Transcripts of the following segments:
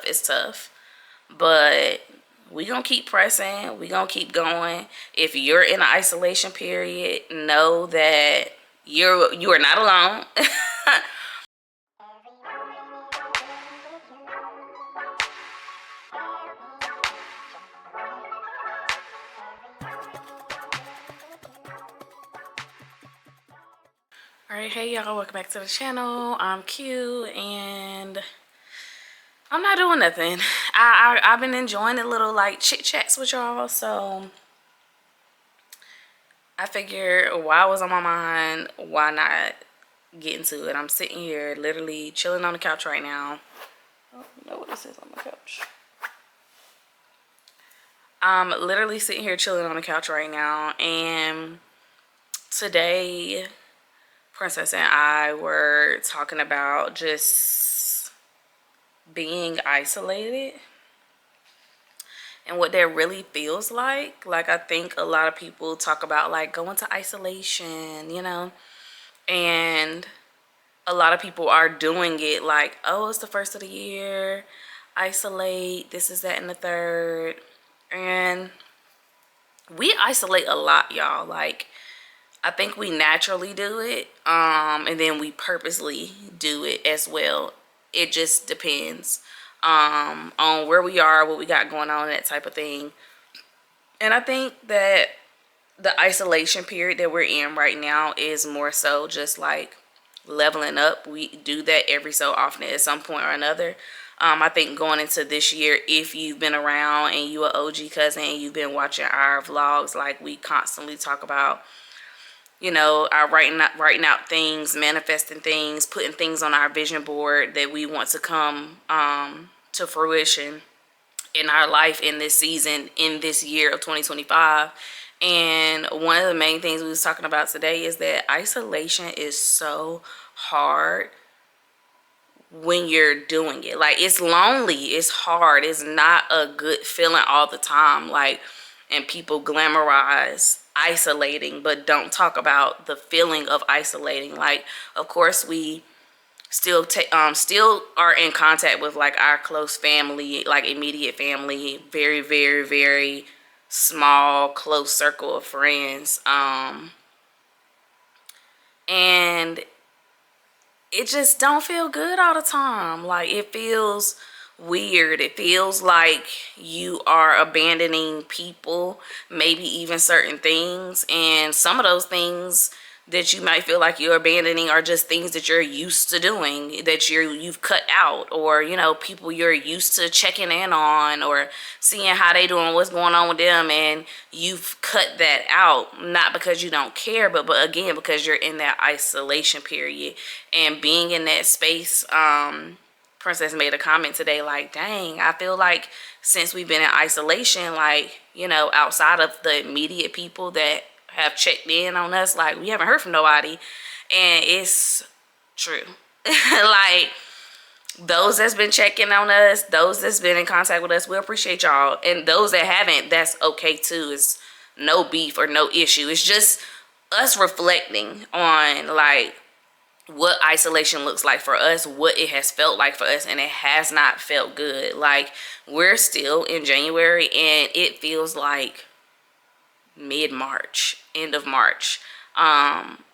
It's tough. But we gonna keep pressing. We gonna keep going. If you're in an isolation period, know that you are not alone. Alright, hey y'all, welcome back to the channel. I'm Q and I'm not doing nothing. I've been enjoying the little like chit chats with y'all, so I figure why was on my mind, why not get into it. I'm sitting here literally chilling on the couch right now. I don't know what this is on the couch. I'm literally sitting here chilling on the couch right now, and today Princess and I were talking about just being isolated and what that really feels like. Like, I think a lot of people talk about like going to isolation, and a lot of people are doing it like, oh, it's the first of the year, isolate, this is that and the third. And we isolate a lot, y'all. Like, I think we naturally do it, and then we purposely do it as well. It just depends on where we are, what we got going on, that type of thing. And I think that the isolation period that we're in right now is more so just like leveling up. We do that every so often at some point or another. I think going into this year, if you've been around and you are OG cousin and you've been watching our vlogs, like we constantly talk about, our writing out things, manifesting things, putting things on our vision board that we want to come to fruition in our life in this season, in this year of 2025. And one of the main things we was talking about today is that isolation is so hard when you're doing it. Like, it's lonely, it's hard, it's not a good feeling all the time. Like, and people glamorize isolating but don't talk about the feeling of isolating. Like, of course we still still are in contact with like our close family, like immediate family, very very very small close circle of friends, and it just don't feel good all the time. Like, it feels weird. It feels like you are abandoning people, maybe even certain things. And some of those things that you might feel like you're abandoning are just things that you're used to doing, that you've cut out, or people you're used to checking in on or seeing how they doing, what's going on with them, and you've cut that out, not because you don't care, but again because you're in that isolation period. And being in that space, Princess made a comment today like, dang, I feel like since we've been in isolation, like, outside of the immediate people that have checked in on us, like, we haven't heard from nobody. And it's true. Like, those that's been checking on us, those that's been in contact with us, we appreciate y'all. And those that haven't, that's okay too. It's no beef or no issue. It's just us reflecting on like what isolation looks like for us, what it has felt like for us, and it has not felt good. Like, we're still in January and it feels like mid-March, end of March.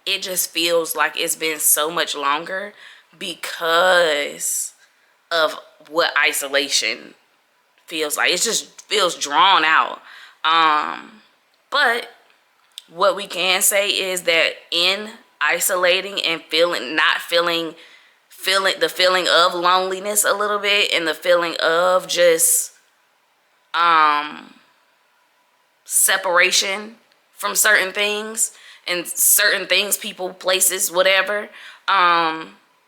It just feels like it's been so much longer because of what isolation feels like. It just feels drawn out. But what we can say is that in isolating and not feeling the feeling of loneliness a little bit, and the feeling of just separation from certain things, people, places, whatever,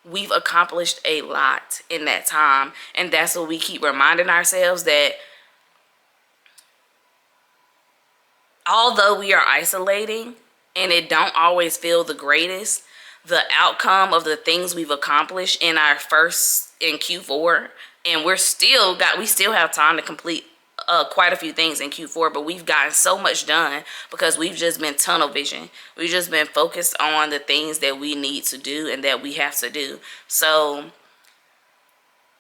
we've accomplished a lot in that time. And that's what we keep reminding ourselves, that although we are isolating and it don't always feel the greatest, the outcome of the things we've accomplished in Q4, and we still have time to complete quite a few things in Q4, but we've gotten so much done because we've just been tunnel vision. We've just been focused on the things that we need to do and that we have to do. So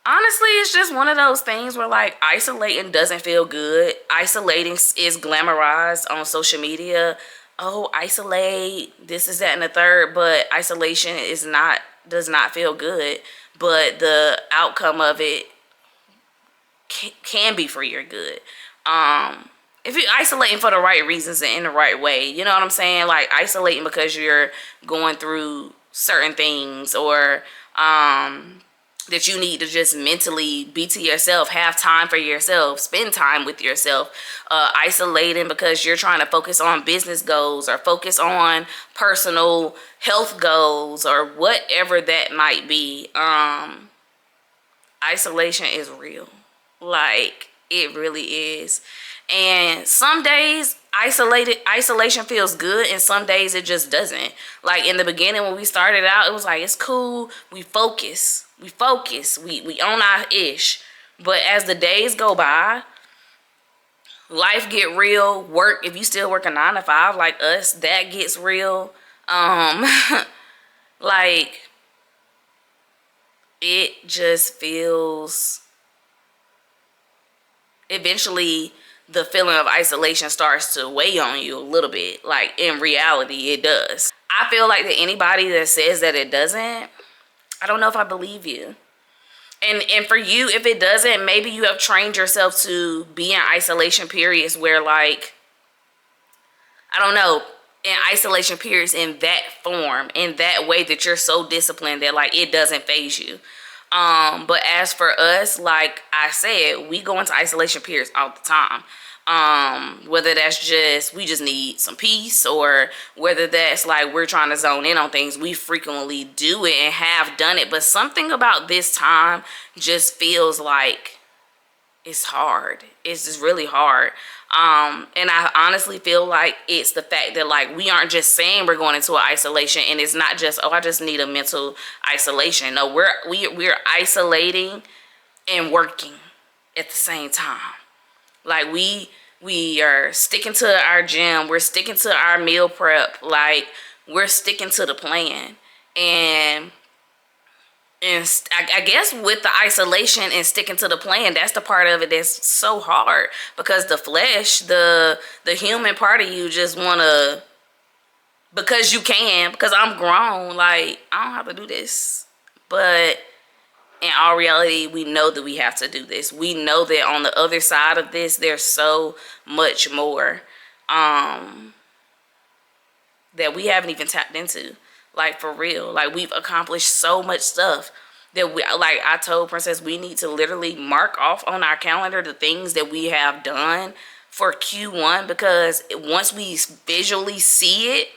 Honestly, it's just one of those things where like isolating doesn't feel good. Isolating is glamorized on social media. Oh, isolate, this is that and the third, but isolation is not, does not feel good. But the outcome of it can be for your good. If you're isolating for the right reasons and in the right way, you know what I'm saying? Like isolating because you're going through certain things, or that you need to just mentally be to yourself, have time for yourself, spend time with yourself. Isolating because you're trying to focus on business goals or focus on personal health goals or whatever that might be. Isolation is real. Like, it really is. And some days isolation feels good, and some days it just doesn't. Like in the beginning when we started out, it was like it's cool, we focus, we own our ish. But as the days go by, life get real. Work, if you still work a 9 to 5 like us, that gets real. Like, it just feels, eventually the feeling of isolation starts to weigh on you a little bit. Like in reality, it does. I feel like that anybody that says that it doesn't, I don't know if I believe you. And for you, if it doesn't, maybe you have trained yourself to be in isolation periods where, like, I don't know, in isolation periods in that form, in that way, that you're so disciplined that like it doesn't phase you. But as for us, like I said, we go into isolation periods all the time. Whether that's just, we just need some peace, or whether that's like we're trying to zone in on things, we frequently do it and have done it. But something about this time just feels like it's hard. It's just really hard. And I honestly feel like it's the fact that like we aren't just saying we're going into an isolation, and it's not just, oh, I just need a mental isolation. No, we're isolating and working at the same time. Like we are sticking to our gym, we're sticking to our meal prep, like we're sticking to the plan. And I guess with the isolation and sticking to the plan, that's the part of it that's so hard, because the flesh, the human part of you just want to, because you can, because I'm grown, like I don't have to do this. But in all reality, we know that we have to do this. We know that on the other side of this, there's so much more that we haven't even tapped into. Like, for real. Like, we've accomplished so much stuff that we, like I told Princess, we need to literally mark off on our calendar the things that we have done for Q1, because once we visually see it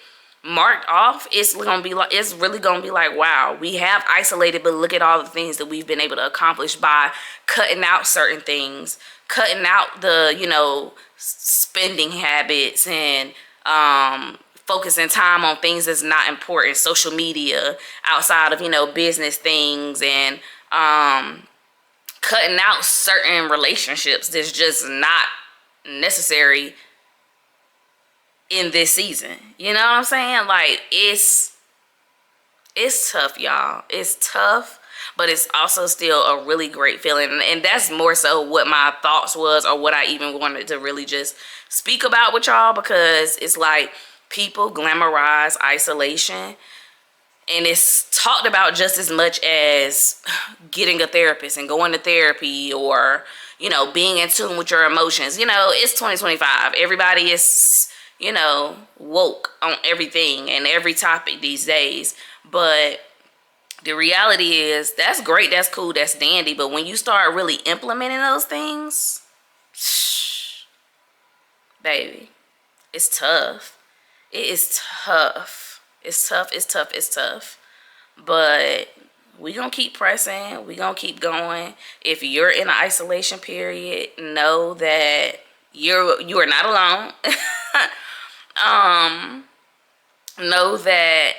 marked off, it's gonna be like, it's really gonna be like, wow, we have isolated, but look at all the things that we've been able to accomplish by cutting out certain things, cutting out the, you know, spending habits, and focusing time on things that's not important, social media, outside of, you know, business things, and cutting out certain relationships that's just not necessary in this season. You know what I'm saying? Like, it's tough, y'all. It's tough, but it's also still a really great feeling. And that's more so what my thoughts was, or what I even wanted to really just speak about with y'all, because it's like, people glamorize isolation, and it's talked about just as much as getting a therapist and going to therapy, or, you know, being in tune with your emotions. You know, it's 2025. Everybody is, you know, woke on everything and every topic these days. But the reality is, that's great, that's cool, that's dandy. But when you start really implementing those things, baby, it's tough. It is tough. It's tough. It's tough. It's tough. But we gonna keep pressing. We gonna keep going. If you're in an isolation period, know that you are not alone. Know that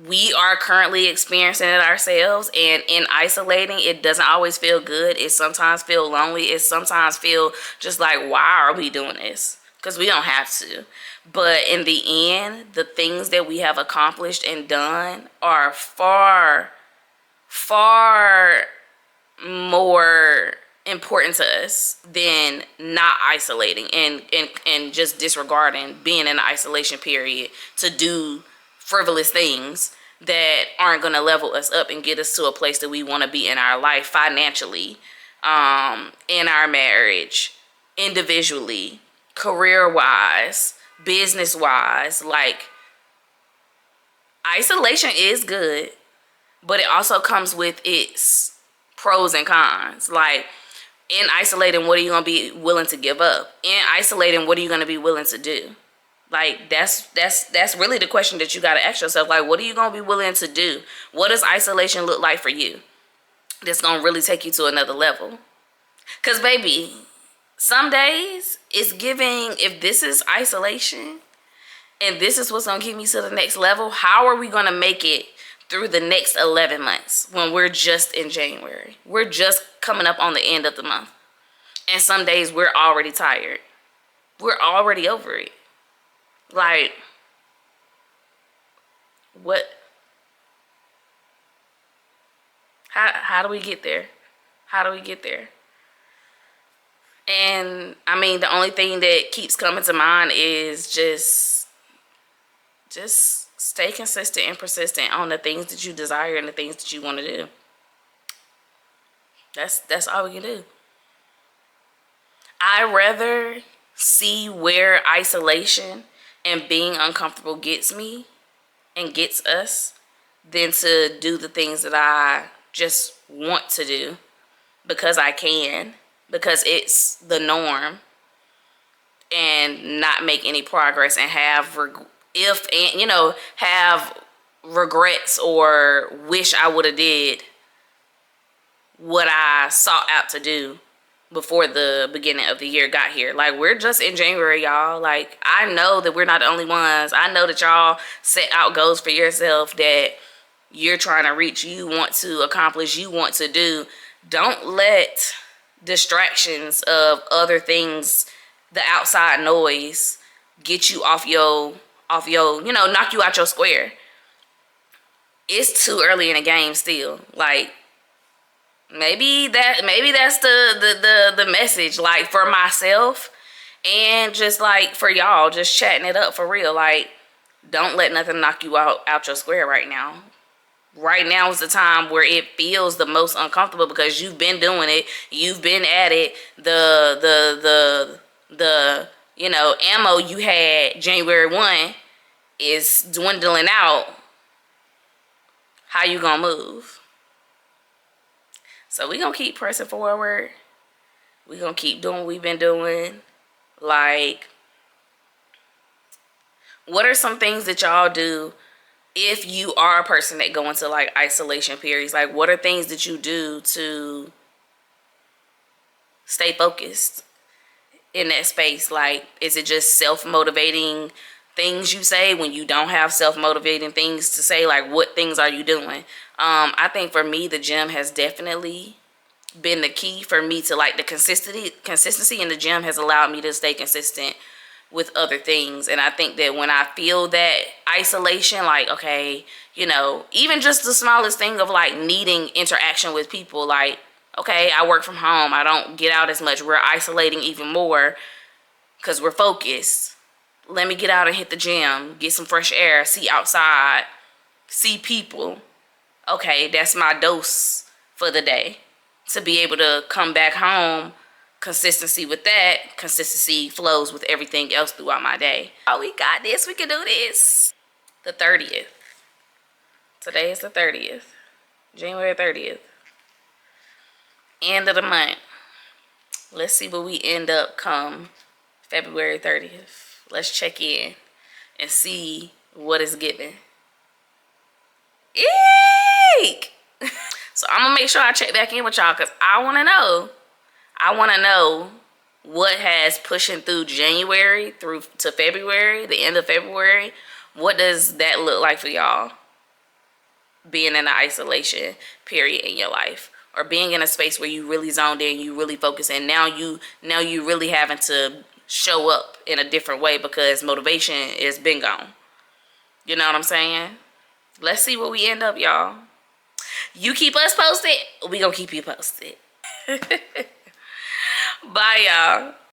we are currently experiencing it ourselves, and in isolating, it doesn't always feel good. It sometimes feel lonely. It sometimes feel just like, why are we doing this? Because we don't have to. But in the end, the things that we have accomplished and done are far, far more important to us than not isolating and just disregarding being in an isolation period to do frivolous things that aren't going to level us up and get us to a place that we want to be in our life financially, in our marriage, individually, career wise, business wise. Like, isolation is good, but it also comes with its pros and cons. Like, in isolating, what are you going to be willing to give up? In isolating, what are you going to be willing to do? Like, that's really the question that you got to ask yourself. Like, what are you going to be willing to do? What does isolation look like for you? That's going to really take you to another level. Because, baby, some days it's giving, if this is isolation and this is what's going to get me to the next level, how are we going to make it through the next 11 months when we're just in January? We're just coming up on the end of the month. And some days we're already tired. We're already over it. Like, what? How do we get there? How do we get there? And I mean, the only thing that keeps coming to mind is just stay consistent and persistent on the things that you desire and the things that you want to do. That's all we can do. I rather see where isolation and being uncomfortable gets me and gets us than to do the things that I just want to do because I can, because it's the norm, and not make any progress and have have regrets or wish I would have did what I sought out to do before the beginning of the year got here. Like, we're just in January, y'all. Like, I know that we're not the only ones. I know that y'all set out goals for yourself that you're trying to reach, you want to accomplish, you want to do. Don't let distractions of other things, the outside noise, get you off your knock you out your square. It's too early in the game still. Like, maybe that's the message, like, for myself and just like for y'all, just chatting it up for real. Like, don't let nothing knock you out your square right now. Right now is the time where it feels the most uncomfortable because you've been doing it, you've been at it. The ammo you had January 1 is dwindling out. How you gonna move? So we gonna keep pressing forward. We gonna keep doing what we've been doing. Like, what are some things that y'all do if you are a person that go into like isolation periods? Like, what are things that you do to stay focused in that space? Like, is it just self-motivating things you say when you don't have self-motivating things to say? Like, what things are you doing? I think for me, the gym has definitely been the key for me to, like, the consistency in the gym has allowed me to stay consistent with other things. And I think that when I feel that isolation, like, okay, even just the smallest thing of like needing interaction with people, like, okay, I work from home, I don't get out as much, we're isolating even more because we're focused. Let me get out and hit the gym, get some fresh air, see outside, see people. Okay, that's my dose for the day. To be able to come back home, consistency with that, consistency flows with everything else throughout my day. Oh, we got this, we can do this. The 30th. Today is the 30th. January 30th. End of the month. Let's see what we end up come February 30th. Let's check in and see what is given. Eek! So I'm gonna make sure I check back in with y'all because I want to know. I want to know what has pushing through January through to February, the end of February. What does that look like for y'all? Being in an isolation period in your life, or being in a space where you really zoned in, you really focus, and now you really having to show up in a different way because motivation is been gone. You know what I'm saying? Let's see what we end up, y'all. You keep us posted, we gonna keep you posted. Bye, y'all.